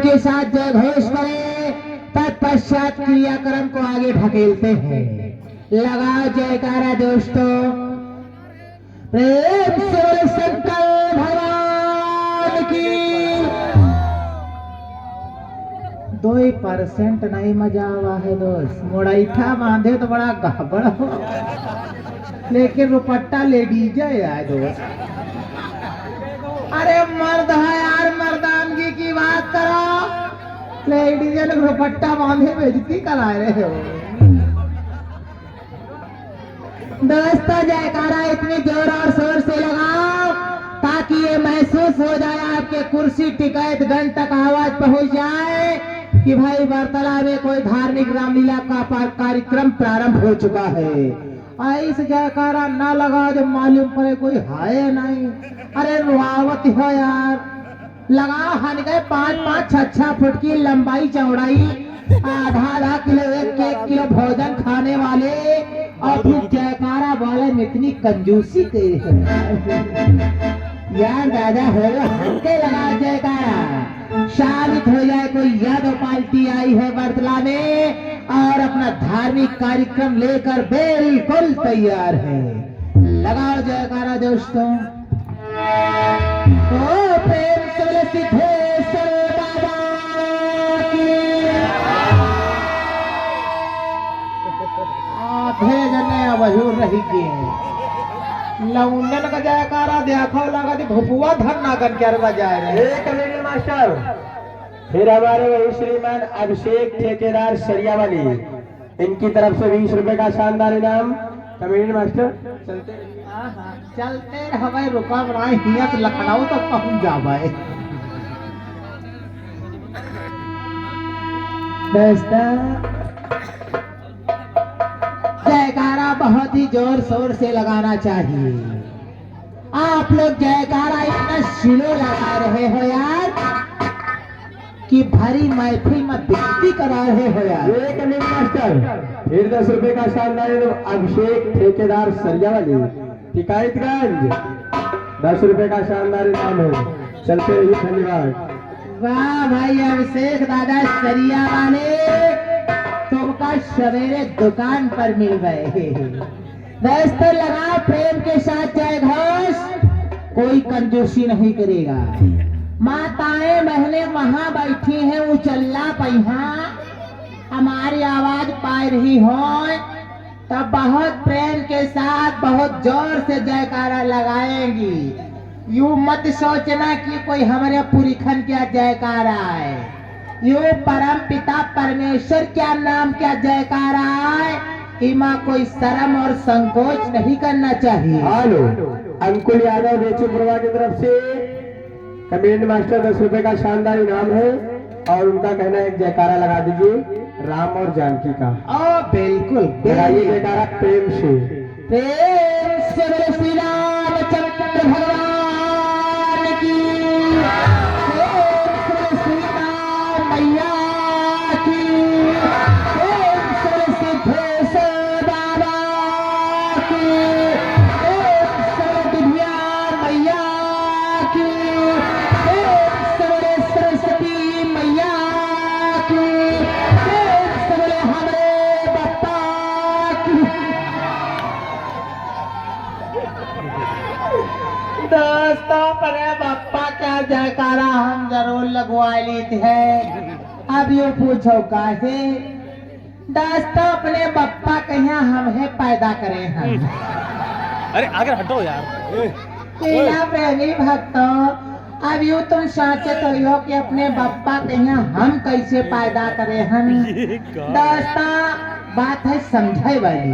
के साथ जय घोष करें, तत्पश्चात क्रियाक्रम को आगे ढकेलते हैं। लगाओ जयकारा दोस्तों, प्रेम से बोले शंकर भगवान की। 2% नहीं मजा हुआ है दोस्त, मोड़ैठा बांधे तो बड़ा गड़बड़ हो, लेकिन रुपट्टा लेडीज है दोस्त। अरे मर्द है यार, मर्दानगी की बात करो, लेडीज ने रुपट्टा बांधे बेइज्जती करा रहे हो दोस्तों। जयकारा इतनी जोर और शोर से लगाओ ताकि ये महसूस हो जाए, आपके कुर्सी टिकैत गण तक आवाज पहुंच जाए कि भाई वार्तालाप में कोई धार्मिक रामलीला का कार्यक्रम प्रारंभ हो चुका है। ऐसे जयकारा ना लगा जब मालूम पड़े कोई है नहीं। अरे रुआवत है यार, लगाओ हन गए 5-5, 6-6 फुट की लंबाई चौड़ाई, आधा किलो 1 किलो भोजन खाने वाले, और फिर जयकारा वाले में इतनी कंजूसी के यार दादा होगा हल्के लगा जयकारा, शामिल हो जाए कोई यादव पार्टी आई है वर्तला में और अपना धार्मिक कार्यक्रम लेकर बिल्कुल तैयार है। लगाओ जयकारा दोस्तों। तो प्रेम से बोले सिद्धेश्वर बाबा की। भेजने वही रही के लौंडन का जयकारा देखो लगा कि भुपुआ धरना कर क्या बजाए रहे। कमेटी मास्टर, फिर हमारे वही श्रीमान अभिषेक ठेकेदार सरियावाली, इनकी तरफ से 20 रुपए का शानदार इनाम। कमेटी मास्टर चलते हवाई रुपा बनाए हिया तो लखनऊ तक पहुंच जाए। जयकारा बहुत ही जोर शोर से लगाना चाहिए। आप लोग जयकारा इतना स्लो लगा रहे हो यार कि भरी महफिल में बेइज्जती करा रहे हो यार। मास्टर, फिर 10 रुपए का शानदार इनाम अभिषेक ठेकेदार सरियावाली टिकायतगंज, 10 रुपए का शानदार इनाम है। चलते रहिए, धन्यवाद। वाह भाई अभिषेक दादा सरिया वाले, तुमका सवेरे दुकान पर मिल गए। दोस्तों लगाओ प्रेम के साथ जय घोष, कोई कंजूसी नहीं करेगा। माताएं बहनें वहां बैठी हैं, उचल्ला पहिया हमारी आवाज पा रही हो तब बहुत प्रेम के साथ बहुत जोर से जयकारा लगाएंगी। यूं मत सोचना कि कोई हमारे पुरखन क्या जयकारा है, यो परम पिता परमेश्वर क्या नाम क्या जयकारा है, इमा कोई शर्म और संकोच नहीं करना चाहिए। हेलो, अंकुल यादव बेचूपुरवा की तरफ से कमेंट मास्टर 10 रुपए का शानदार इनाम है और उनका कहना है एक जयकारा लगा दीजिए राम और जानकी का। ओ बिल्कुल लगाइए जयकारा प्रेम से। प्रेम से बोले श्री रामचंद्र भगवान की। दोस्तों परे बप्पा क्या जयकारा हम जरूर लगवा लेते हैं। अब ये पूछो काहे दोस्तों अपने बप्पा कहीं हमें पैदा करे हैं। अरे आगे हटो यार। लीला प्रेमी भक्तों, अब यूँ तुम सोचे तो यो कि अपने बप्पा कहीं हम कैसे पैदा करे हम। दोस्तों बात है समझे वाली,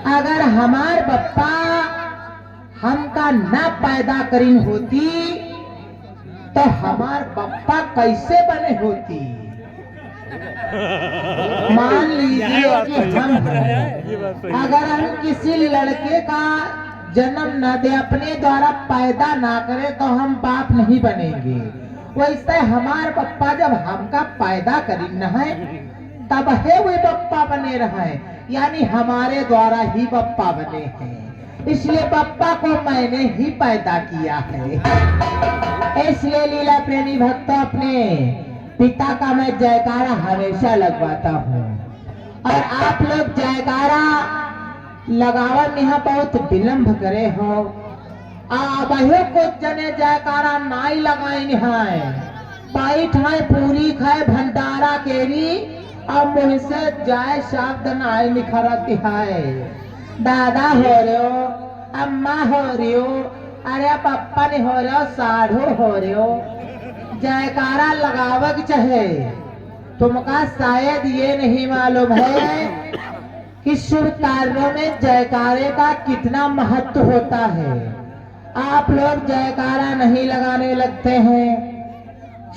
अगर हमार बप्पा हमका ना पैदा करीन होती तो हमार बप्पा कैसे बने होती। मान लीजिए कि हम अगर हम किसी लड़के का जन्म न दे, अपने द्वारा पैदा ना करे तो हम बाप नहीं बनेंगे। वैसे हमार बप्पा जब हमका पैदा करीन न है तब है वे बप्पा बने रहे, यानी हमारे द्वारा ही बप्पा बने हैं। इसलिए बप्पा को मैंने ही पैदा किया है। इसलिए लीला प्रेमी भक्त अपने पिता का मैं जयकारा हमेशा लगवाता हूँ और आप लोग जयकारा लगावा में यहाँ बहुत विलम्ब करे हो। वही कुछ जने जयकारा नाई लगाए निहाय बैठ है पूरी खाए भंडारा केरी और मुँह से जाए शब्द नाई निखरती है। दादा हो रहे हो, अम्मा हो रही हो, अरे पप्पा ने हो रहे हो, साढ़ू हो रहे हो, जयकारा लगावक चाहे। तुमका शायद ये नहीं मालूम है कि शुभ कार्यों में जयकारे का कितना महत्व होता है। आप लोग जयकारा नहीं लगाने लगते हैं,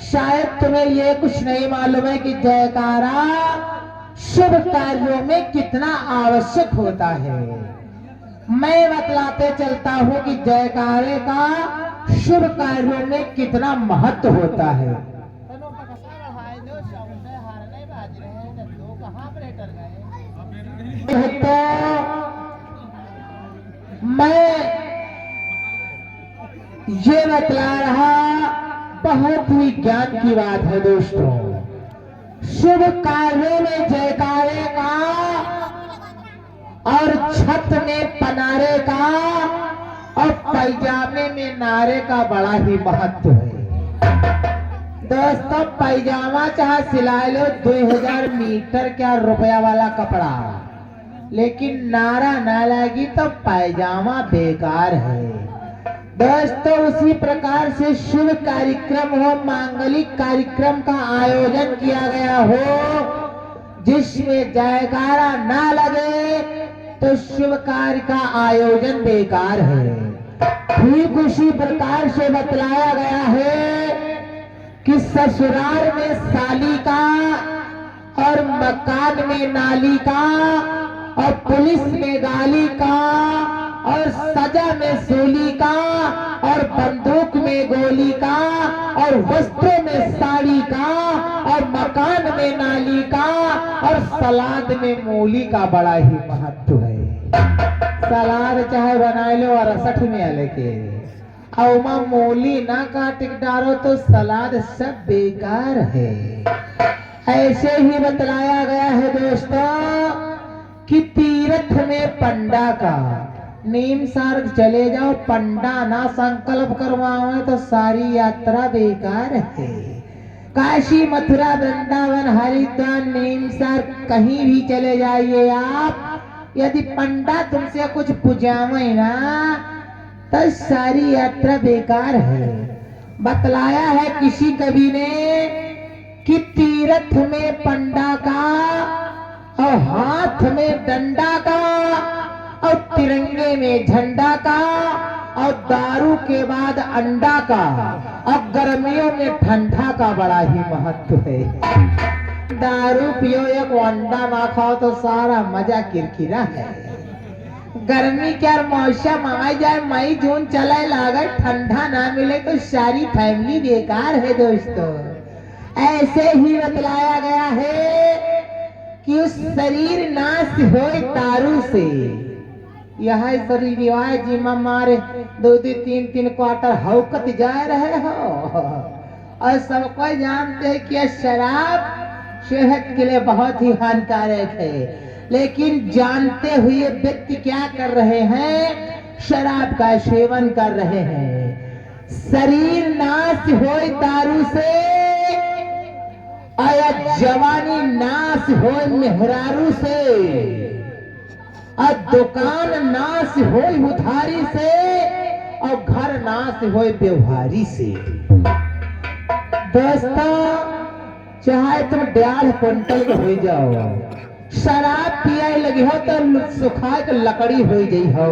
शायद तुम्हें ये कुछ नहीं मालूम है कि जयकारा शुभ कार्यों में कितना आवश्यक होता है। मैं बतलाते चलता हूँ कि जयकारे का शुभ कार्यों में कितना महत्व होता है। तो मैं ये बतला रहा, बहुत ही ज्ञान की बात है दोस्तों। शुभ कार्यों में जयकारे का और छत में पनारे का और पैजामे में नारे का बड़ा ही महत्व है दोस्तों। पैजामा चाहे सिलाई लो 2000 मीटर क्या रुपया वाला कपड़ा, लेकिन नारा ना लगी तो पैजामा बेकार है दोस्तों। उसी प्रकार से शुभ कार्यक्रम हो, मांगलिक कार्यक्रम का आयोजन किया गया हो जिसमें जयकारा ना लगे तो शुभ कार्य का आयोजन बेकार है। ठीक उसी प्रकार से बतलाया गया है कि ससुराल में साली का और मकान में नाली का और पुलिस में गाली का और सजा में सूली का और बंदूक में गोली का और वस्त्रों में साड़ी का और मकान में नाली का और सलाद में मूली का बड़ा ही महत्व है। सलाद चाहे बना लो और 60 में लेके और मूली ना काट डालो तो सलाद सब बेकार है। ऐसे ही बतलाया गया है दोस्तों कि तीर्थ में पंडा का नीम सार्ग चले जाओ, पंडा ना संकल्प करवाओ तो सारी यात्रा बेकार है। काशी मथुरा वृंदावन हरिद्वार नीम सार्ग कहीं भी चले जाइए आप, यदि पंडा तुमसे कुछ पूजावे ना तो सारी यात्रा बेकार है। बतलाया है किसी कवि ने कि तीर्थ में पंडा का और हाथ में डंडा का और तिरंगे में झंडा का और दारू के बाद अंडा का और गर्मियों में ठंडा का बड़ा ही महत्व है। दारू पियो एक अंडा ना खाओ तो सारा मजा किरकिरा है। गर्मी क्या मौसम आ जाए, मई जून चले लागे, ठंडा ना मिले तो सारी फैमिली बेकार है दोस्तों। ऐसे ही बतलाया गया है कि उस शरीर नाश हो दारू से। यह शरीर रिवाज जी मारे 2-3 क्वार्टर हौकत जा रहे हो और सबको जानते हैं कि शराब सेहत के लिए बहुत ही हानिकारक है, लेकिन जानते हुए व्यक्ति क्या कर रहे हैं, शराब का सेवन कर रहे हैं। शरीर नाश हो दारू से और जवानी नाश हो मेहरारू से और दुकान नाश हो उधारी से और घर नाश हो व्यवहारी से। दोस्तों चाहे तुम 1.5 क्विंटल के हो जाओ, शराब पिए लगी हो तो सुखा के लकड़ी हो गई हो।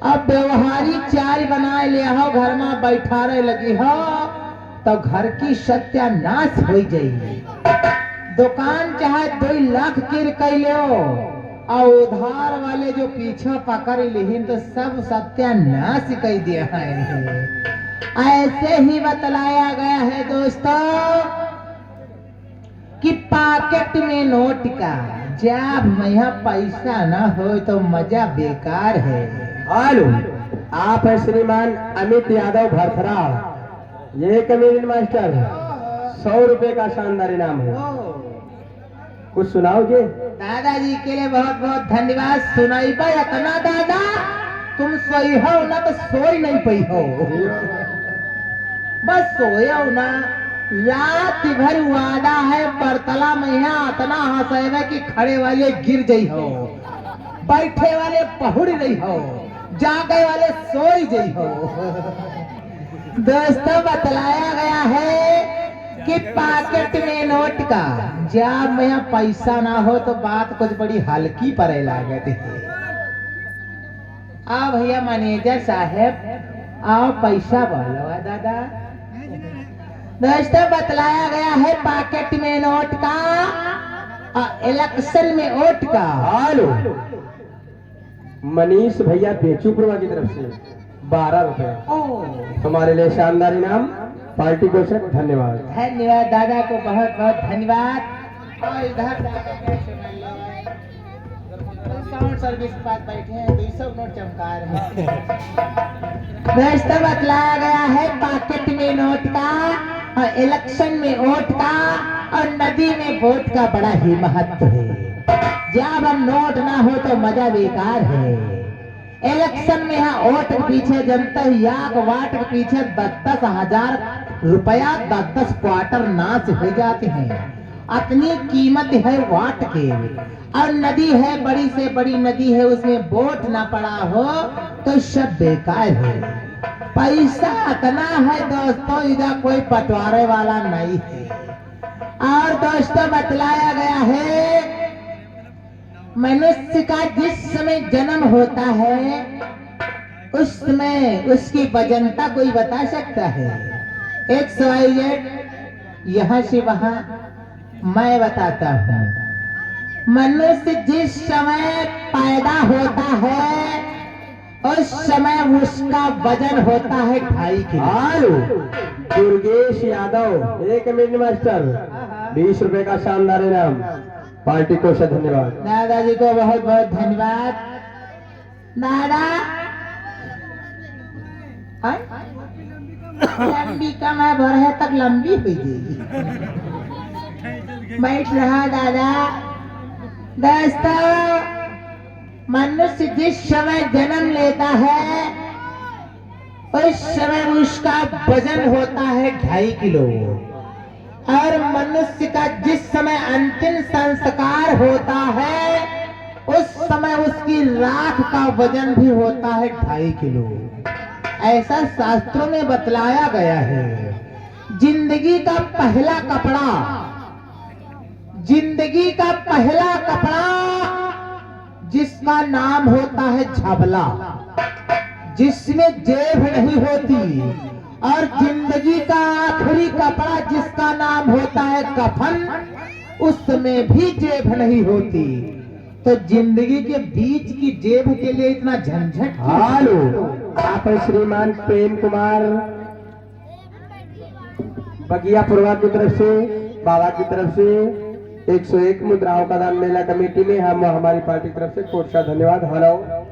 अब व्यवहारी चाय बनाए लिया हो, घर में बैठा रहे लगी हो तो घर की सत्यानाश हो जाएगी। दुकान चाहे 2 लाख किर कैलो और उधार वाले जो पीछे पकड़ लिहिन तो सब सत्यानाश कर दिया है। ऐसे ही बतलाया गया है दोस्तों कि पॉकेट में नोट का जब यहाँ पैसा ना हो तो मजा बेकार है। हेलो, आप है श्रीमान अमित यादव भरथरा, ये कमेडियन मास्टर 100 रुपए का शानदार इनाम है। ओ, कुछ सुनाओगे? दादाजी के लिए बहुत बहुत धन्यवाद। सुनाई पाई इतना दादा, तुम सोई हो ना तो सोई नहीं पई हो, बस सोए हो ना। रात भर वादा है बरतला में यहाँ इतना हंसेगा कि खड़े वाले गिर गई हो, बैठे वाले पहुड़ रही हो, जागे वाले सोई गई हो। दोस्तों बतलाया गया है कि पॉकेट में नोट का जब में यहाँ पैसा ना हो तो बात कुछ बड़ी हल्की पड़े लागत है। आओ भैया मैनेजर साहब, आओ पैसा बोलो दादा। दोस्तों बतलाया गया है पॉकेट में नोट का और इलेक्शन में वोट का। हेलो, मनीष भैया बेचूपुरवा की तरफ से 12 रुपए ओ, तुम्हारे लिए शानदार इनाम। पार्टी को से धन्यवाद। धन्यवाद दादा को, बहुत बहुत धन्यवाद। और इधर साउंड सर्विस के पास बैठे हैं, 200 नोट चमका रहे हैं। दोस्तों बतलाया गया है पॉकेट में नोट का और इलेक्शन में वोट का और नदी में वोट का बड़ा ही महत्व है। जब हम नोट ना हो तो मजा बेकार है। इलेक्शन में यहाँ वोट के पीछे जनता याक वाट के पीछे 10-10 हजार रुपया 10-10 क्वार्टर नाच हो जाते हैं। अपनी कीमत है वाट के। और नदी है, बड़ी से बड़ी नदी है, उसमें वोट ना पड़ा हो तो सब बेकार है। पैसा इतना है दोस्तों, इधर कोई पटवारे वाला नहीं है। और दोस्तों बतलाया गया है मनुष्य का जिस समय जन्म होता है उस समय उसकी वजनता कोई बता सकता है? XYZ, यहाँ से वहां मैं बताता हूँ। मनुष्य जिस समय पैदा होता है उस समय उसका वजन होता है 2.5 kilo. Hello, Durgesh Yadav 1 minute master, 20 रुपए का शानदार इनाम। पार्टी को से धन्यवाद। दादाजी को बहुत बहुत धन्यवाद। दादा लंबी कम है, बढ़े तक लंबी हुई जाएगी। बैठ रहा दादा। दोस्तों मनुष्य जिस समय जन्म लेता है उस समय उसका वजन होता है 2.5 किलो। और मनुष्य का जिस समय अंतिम संस्कार होता है उस समय उसकी राख का वजन भी होता है 2.5 किलो। ऐसा शास्त्रों में बतलाया गया है। जिंदगी का पहला कपड़ा, जिंदगी का पहला कपड़ा जिसका नाम होता है झबला, जिसमें जेब नहीं होती। और जिंदगी का आखिरी कपड़ा जिसका नाम होता है कफन, उसमें भी जेब नहीं होती। तो जिंदगी के बीच की जेब के लिए इतना झंझट। हेलो, आप श्रीमान प्रेम कुमार बगियापुरवा की तरफ से, बाबा की तरफ से 101 मुद्राओं का दान मेला कमेटी में हम हमारी पार्टी की तरफ से कोट सा धन्यवाद। हेलो।